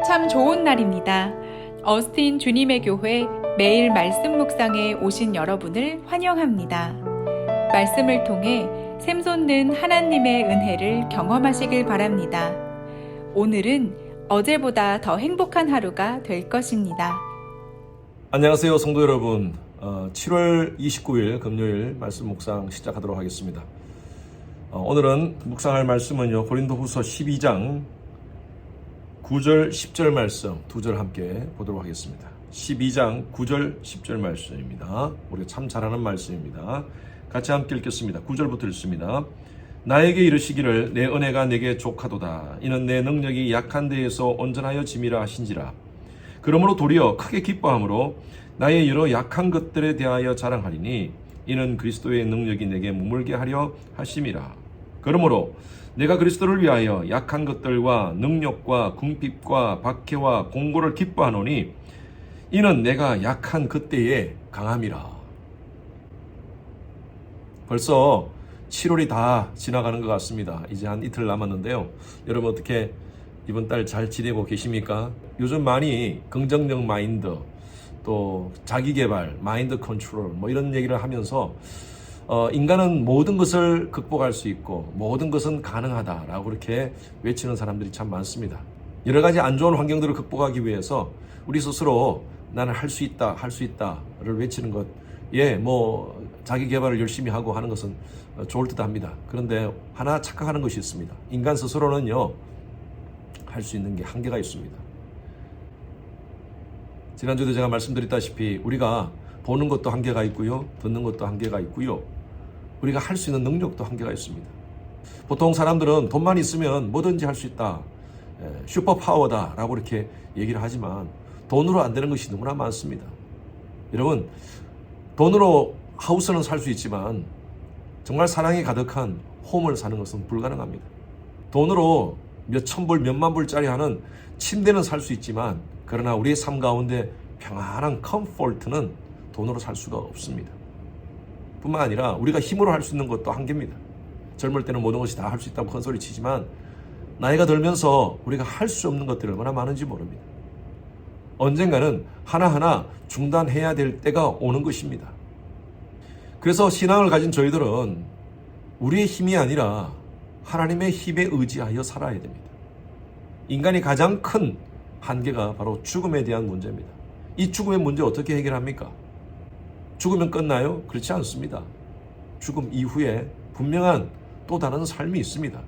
참 좋은 날입니다. 어스틴 주님의 교회 매일 말씀 묵상에 오신 여러분을 환영합니다. 말씀을 통해 샘솟는 하나님의 은혜를 경험하시길 바랍니다. 오늘은 어제보다 더 행복한 하루가 될 것입니다. 안녕하세요, 성도 여러분. 7월 29일 금요일 말씀 묵상 시작하도록 하겠습니다. 오늘은 묵상할 말씀은요, 고린도후서 12장 9절 10절 말씀 두 절 함께 보도록 하겠습니다. 12장 9절 10절 말씀입니다. 우리가 참 잘 아는 말씀입니다. 같이 함께 읽겠습니다. 9절부터 읽습니다. 나에게 이르시기를 내 은혜가 내게 족하도다. 이는 내 능력이 약한 데에서 온전하여 짐이라 하신지라. 그러므로 도리어 크게 기뻐함으로 나의 여러 약한 것들에 대하여 자랑하리니 이는 그리스도의 능력이 내게 머물게 하려 하심이라. 그러므로 내가 그리스도를 위하여 약한 것들과 능력과 궁핍과 박해와 공고를 기뻐하노니 이는 내가 약한 그때에 강함이라. 벌써 7월이 다 지나가는 것 같습니다. 이제 한 이틀 남았는데요. 여러분 어떻게 이번 달 잘 지내고 계십니까? 요즘 많이 긍정적 마인드, 또 자기개발, 마인드 컨트롤 뭐 이런 얘기를 하면서 인간은 모든 것을 극복할 수 있고 모든 것은 가능하다라고 그렇게 외치는 사람들이 참 많습니다. 여러 가지 안 좋은 환경들을 극복하기 위해서 우리 스스로 나는 할 수 있다, 할 수 있다를 외치는 것, 뭐 자기 개발을 열심히 하고 하는 것은 좋을 듯합니다. 그런데 하나 착각하는 것이 있습니다. 인간 스스로는요, 할 수 있는 게 한계가 있습니다. 지난주에도 제가 말씀드렸다시피 우리가 보는 것도 한계가 있고요, 듣는 것도 한계가 있고요, 우리가 할 수 있는 능력도 한계가 있습니다. 보통 사람들은 돈만 있으면 뭐든지 할 수 있다, 슈퍼파워다 라고 이렇게 얘기를 하지만 돈으로 안 되는 것이 너무나 많습니다. 여러분, 돈으로 하우스는 살 수 있지만 정말 사랑이 가득한 홈을 사는 것은 불가능합니다. 돈으로 몇 천불, 몇만 불짜리 하는 침대는 살 수 있지만 그러나 우리의 삶 가운데 평안한 컴포트는 돈으로 살 수가 없습니다. 뿐만 아니라 우리가 힘으로 할 수 있는 것도 한계입니다. 젊을 때는 모든 것이 다 할 수 있다고 큰 소리 치지만 나이가 들면서 우리가 할 수 없는 것들이 얼마나 많은지 모릅니다. 언젠가는 하나하나 중단해야 될 때가 오는 것입니다. 그래서 신앙을 가진 저희들은 우리의 힘이 아니라 하나님의 힘에 의지하여 살아야 됩니다. 인간이 가장 큰 한계가 바로 죽음에 대한 문제입니다. 이 죽음의 문제 어떻게 해결합니까? 죽으면 끝나요? 그렇지 않습니다. 죽음 이후에 분명한 또 다른 삶이 있습니다.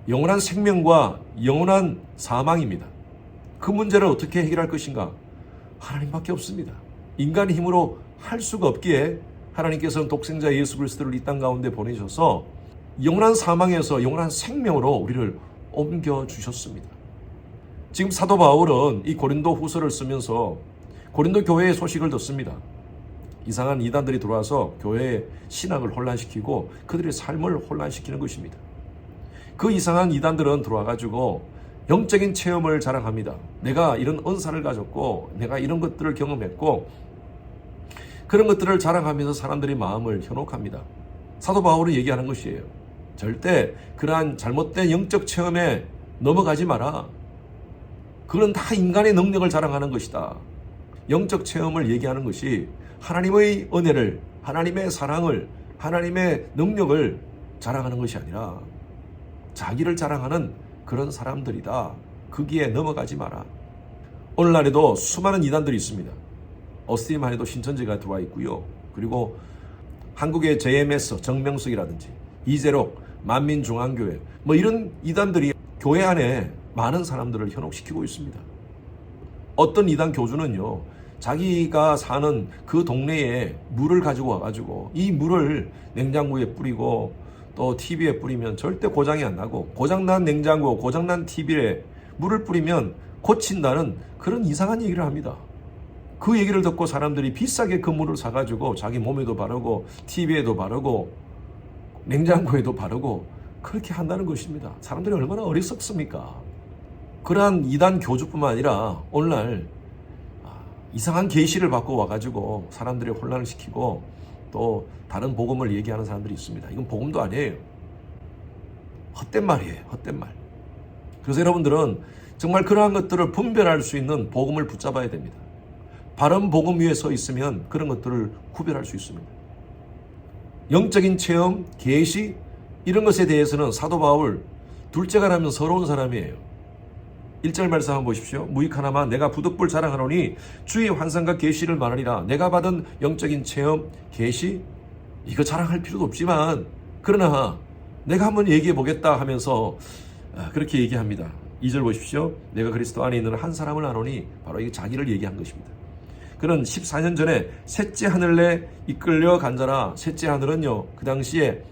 영원한 생명과 영원한 사망입니다. 그 문제를 어떻게 해결할 것인가? 하나님밖에 없습니다. 인간의 힘으로 할 수가 없기에 하나님께서는 독생자 예수 그리스도를 이 땅 가운데 보내셔서 영원한 사망에서 영원한 생명으로 우리를 옮겨주셨습니다. 지금 사도 바울은 이 고린도 후서를 쓰면서 고린도 교회의 소식을 듣습니다. 이상한 이단들이 들어와서 교회의 신학을 혼란시키고 그들의 삶을 혼란시키는 것입니다. 그 이상한 이단들은 들어와가지고 영적인 체험을 자랑합니다. 내가 이런 은사를 가졌고 내가 이런 것들을 경험했고 그런 것들을 자랑하면서 사람들의 마음을 현혹합니다. 사도 바울이 얘기하는 것이에요. 절대 그러한 잘못된 영적 체험에 넘어가지 마라. 그건 다 인간의 능력을 자랑하는 것이다. 영적 체험을 얘기하는 것이 하나님의 은혜를, 하나님의 사랑을, 하나님의 능력을 자랑하는 것이 아니라 자기를 자랑하는 그런 사람들이다. 거기에 넘어가지 마라. 오늘날에도 수많은 이단들이 있습니다. 어스틴만 해도 신천지가 들어와 있고요. 그리고 한국의 JMS, 정명석이라든지 이재록, 만민중앙교회 뭐 이런 이단들이 교회 안에 많은 사람들을 현혹시키고 있습니다. 어떤 이단 교주는요, 자기가 사는 그 동네에 물을 가지고 와가지고 이 물을 냉장고에 뿌리고 또 TV에 뿌리면 절대 고장이 안 나고 고장난 냉장고, 고장난 TV에 물을 뿌리면 고친다는 그런 이상한 얘기를 합니다. 그 얘기를 듣고 사람들이 비싸게 그 물을 사가지고 자기 몸에도 바르고 TV에도 바르고 냉장고에도 바르고 그렇게 한다는 것입니다. 사람들이 얼마나 어리석습니까? 그러한 이단 교주뿐만 아니라 오늘날 이상한 계시를 받고 와가지고 사람들의 혼란을 시키고 또 다른 복음을 얘기하는 사람들이 있습니다. 이건 복음도 아니에요. 헛된 말이에요. 헛된 말. 그래서 여러분들은 정말 그러한 것들을 분별할 수 있는 복음을 붙잡아야 됩니다. 바른 복음 위에 서 있으면 그런 것들을 구별할 수 있습니다. 영적인 체험, 계시 이런 것에 대해서는 사도 바울 둘째가라면 서러운 사람이에요. 1절 말씀 한번 보십시오. 무익하나마 내가 부득불 자랑하노니 주의 환상과 계시를 말하리라. 내가 받은 영적인 체험, 계시 이거 자랑할 필요도 없지만 그러나 내가 한번 얘기해 보겠다 하면서 그렇게 얘기합니다. 2절 보십시오. 내가 그리스도 안에 있는 한 사람을 아노니 바로 이 자기를 얘기한 것입니다. 그는 14년 전에 셋째 하늘에 이끌려 간 자라. 셋째 하늘은요, 그 당시에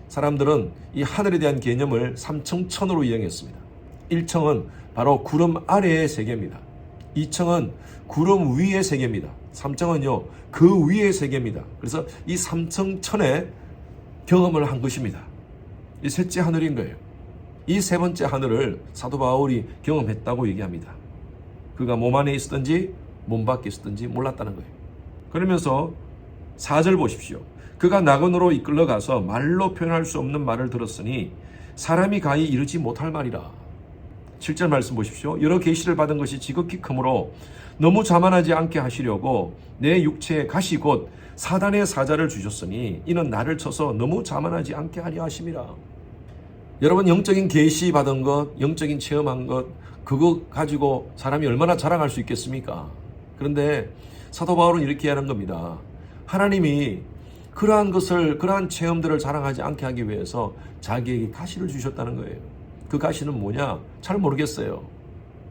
사람들은 이 하늘에 대한 개념을 3층천으로 이해했습니다. 1층은 바로 구름 아래의 세계입니다. 2층은 구름 위의 세계입니다. 3층은요, 그 위의 세계입니다. 그래서 이 3층 천에 경험을 한 것입니다. 이 셋째 하늘인 거예요. 이 세 번째 하늘을 사도 바울이 경험했다고 얘기합니다. 그가 몸 안에 있었든지 몸 밖에 있었든지 몰랐다는 거예요. 그러면서 4절 보십시오. 그가 낙원으로 이끌러 가서 말로 표현할 수 없는 말을 들었으니 사람이 가히 이르지 못할 말이라. 7절 말씀 보십시오. 여러 계시를 받은 것이 지극히 크므로 너무 자만하지 않게 하시려고 내 육체에 가시 곧 사단의 사자를 주셨으니 이는 나를 쳐서 너무 자만하지 않게 하려 하심이라. 여러분, 영적인 계시 받은 것, 영적인 체험한 것, 그거 가지고 사람이 얼마나 자랑할 수 있겠습니까? 그런데 사도 바울은 이렇게 하는 겁니다. 하나님이 그러한 것을, 그러한 체험들을 자랑하지 않게 하기 위해서 자기에게 가시를 주셨다는 거예요. 그 가시는 뭐냐? 잘 모르겠어요.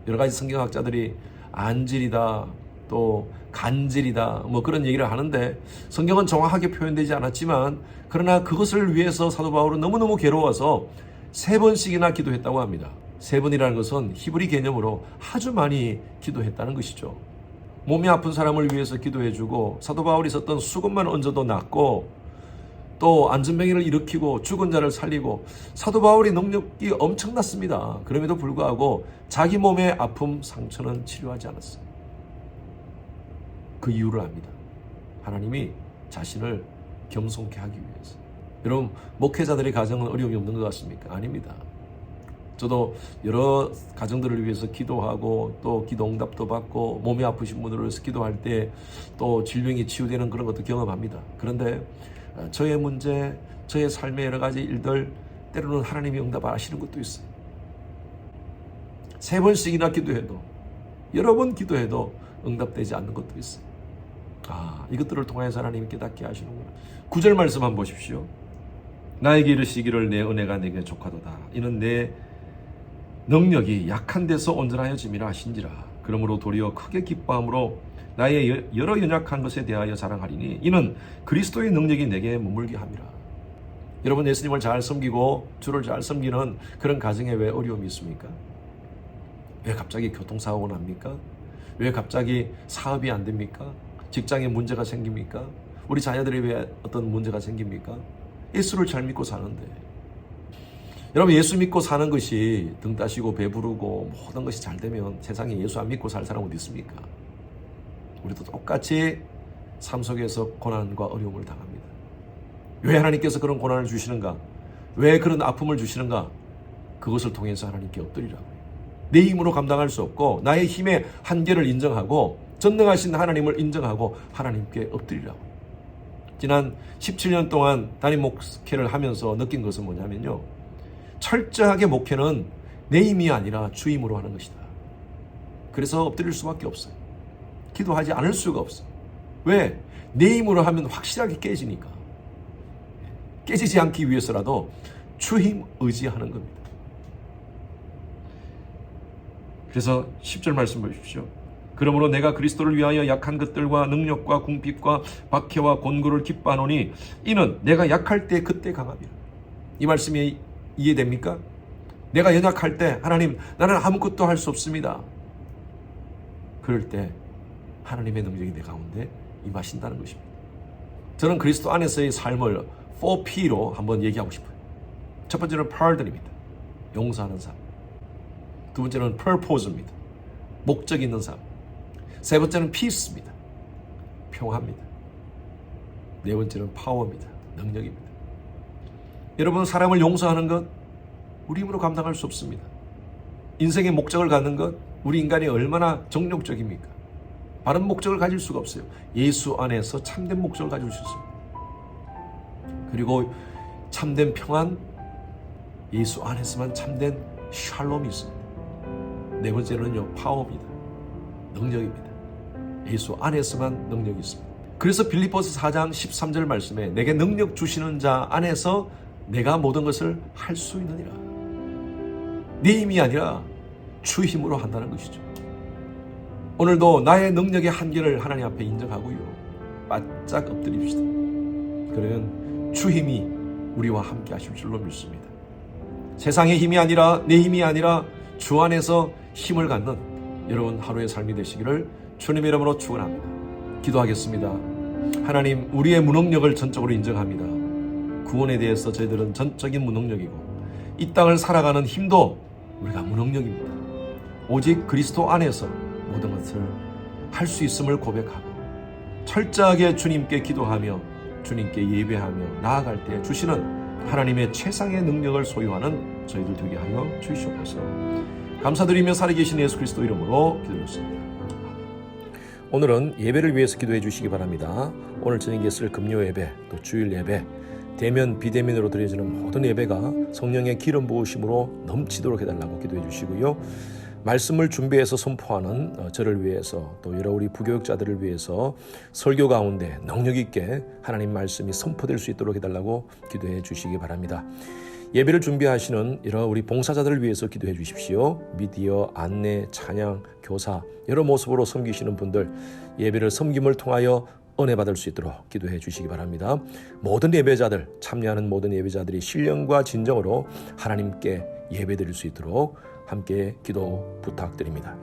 여러 가지 성경학자들이 안질이다, 또 간질이다, 뭐 그런 얘기를 하는데 성경은 정확하게 표현되지 않았지만 그러나 그것을 위해서 사도 바울은 너무너무 괴로워서 3번씩이나 기도했다고 합니다. 3번이라는 것은 히브리 개념으로 아주 많이 기도했다는 것이죠. 몸이 아픈 사람을 위해서 기도해주고 사도 바울이 썼던 수건만 얹어도 낫고 또 안전병이를 일으키고 죽은 자를 살리고 사도 바울의 능력이 엄청났습니다. 그럼에도 불구하고 자기 몸의 아픔, 상처는 치료하지 않았어요. 그 이유를 압니다. 하나님이 자신을 겸손케 하기 위해서. 여러분, 목회자들의 가정은 어려움이 없는 것 같습니까? 아닙니다. 저도 여러 가정들을 위해서 기도하고 또 기도 응답도 받고 몸이 아프신 분들을 위해서 기도할 때 또 질병이 치유되는 그런 것도 경험합니다. 그런데 저의 문제, 저의 삶의 여러 가지 일들 때로는 하나님이 응답하시는 것도 있어요. 3번씩이나 기도해도, 여러 번 기도해도 응답되지 않는 것도 있어요. 이것들을 통해서 하나님이 깨닫게 하시는구나. 9절 말씀 한번 보십시오. 나에게 이르시기를 내 은혜가 내게 족하도다. 이는 내 능력이 약한 데서 온전하여짐이라 하신지라. 그러므로 도리어 크게 기뻐함으로 나의 여러 연약한 것에 대하여 자랑하리니 이는 그리스도의 능력이 내게 머물게 함이라. 여러분, 예수님을 잘 섬기고 주를 잘 섬기는 그런 가정에 왜 어려움이 있습니까? 왜 갑자기 교통사고가 납니까? 왜 갑자기 사업이 안 됩니까? 직장에 문제가 생깁니까? 우리 자녀들이 왜 어떤 문제가 생깁니까? 예수를 잘 믿고 사는데. 여러분, 예수 믿고 사는 것이 등 따시고 배부르고 모든 것이 잘 되면 세상에 예수 안 믿고 살 사람 어디 있습니까? 우리도 똑같이 삶 속에서 고난과 어려움을 당합니다. 왜 하나님께서 그런 고난을 주시는가? 왜 그런 아픔을 주시는가? 그것을 통해서 하나님께 엎드리라고요. 내 힘으로 감당할 수 없고 나의 힘의 한계를 인정하고 전능하신 하나님을 인정하고 하나님께 엎드리라고. 지난 17년 동안 담임 목회를 하면서 느낀 것은 뭐냐면요, 철저하게 목회는 내 힘이 아니라 주 힘으로 하는 것이다. 그래서 엎드릴 수밖에 없어요. 기도하지 않을 수가 없어요. 왜? 내 힘으로 하면 확실하게 깨지니까. 깨지지 않기 위해서라도 주 힘 의지하는 겁니다. 그래서 10절 말씀 보십시오. 그러므로 내가 그리스도를 위하여 약한 것들과 능력과 궁핍과 박해와 곤고를 기뻐하노니 이는 내가 약할 때 그때 강함이라. 이 말씀이 이해됩니까? 내가 연약할 때 하나님, 나는 아무것도 할 수 없습니다. 그럴 때 하나님의 능력이 내 가운데 임하신다는 것입니다. 저는 그리스도 안에서의 삶을 4P로 한번 얘기하고 싶어요. 첫 번째는 pardon입니다. 용서하는 삶. 두 번째는 purpose입니다. 목적 있는 삶. 세 번째는 peace입니다. 평화입니다. 네 번째는 power입니다. 능력입니다. 여러분, 사람을 용서하는 것 우리 힘으로 감당할 수 없습니다. 인생의 목적을 갖는 것, 우리 인간이 얼마나 정욕적입니까? 바른 목적을 가질 수가 없어요. 예수 안에서 참된 목적을 가질 수 있습니다. 그리고 참된 평안, 예수 안에서만 참된 샬롬이 있습니다. 네 번째는요, 파워입니다. 능력입니다. 예수 안에서만 능력이 있습니다. 그래서 빌립보서 4장 13절 말씀에 내게 능력 주시는 자 안에서 내가 모든 것을 할 수 있느니라. 네 힘이 아니라 주 힘으로 한다는 것이죠. 오늘도 나의 능력의 한계를 하나님 앞에 인정하고요, 바짝 엎드립시다. 그러면 주 힘이 우리와 함께 하실 줄로 믿습니다. 세상의 힘이 아니라, 내 힘이 아니라 주 안에서 힘을 갖는 여러분 하루의 삶이 되시기를 주님의 이름으로 축원합니다. 기도하겠습니다. 하나님, 우리의 무능력을 전적으로 인정합니다. 구원에 대해서 저희들은 전적인 무능력이고 이 땅을 살아가는 힘도 우리가 무능력입니다. 오직 그리스도 안에서 모든 것을 할 수 있음을 고백하고 철저하게 주님께 기도하며 주님께 예배하며 나아갈 때 주시는 하나님의 최상의 능력을 소유하는 저희들 되게 하여 주시옵소서. 감사드리며 살아계신 예수 그리스도 이름으로 기도했습니다. 오늘은 예배를 위해서 기도해 주시기 바랍니다. 오늘 저녁에 있을 금요 예배, 또 주일 예배, 대면 비대면으로 드려지는 모든 예배가 성령의 기름 부으심으로 넘치도록 해달라고 기도해 주시고요. 말씀을 준비해서 선포하는 저를 위해서, 또 여러 우리 부교육자들을 위해서 설교 가운데 능력 있게 하나님 말씀이 선포될 수 있도록 해달라고 기도해 주시기 바랍니다. 예배를 준비하시는 이런 우리 봉사자들을 위해서 기도해 주십시오. 미디어, 안내, 찬양, 교사 여러 모습으로 섬기시는 분들, 예배를 섬김을 통하여 은혜 받을 수 있도록 기도해 주시기 바랍니다. 모든 예배자들, 참여하는 모든 예배자들이 신령과 진정으로 하나님께 예배드릴 수 있도록 함께 기도 부탁드립니다.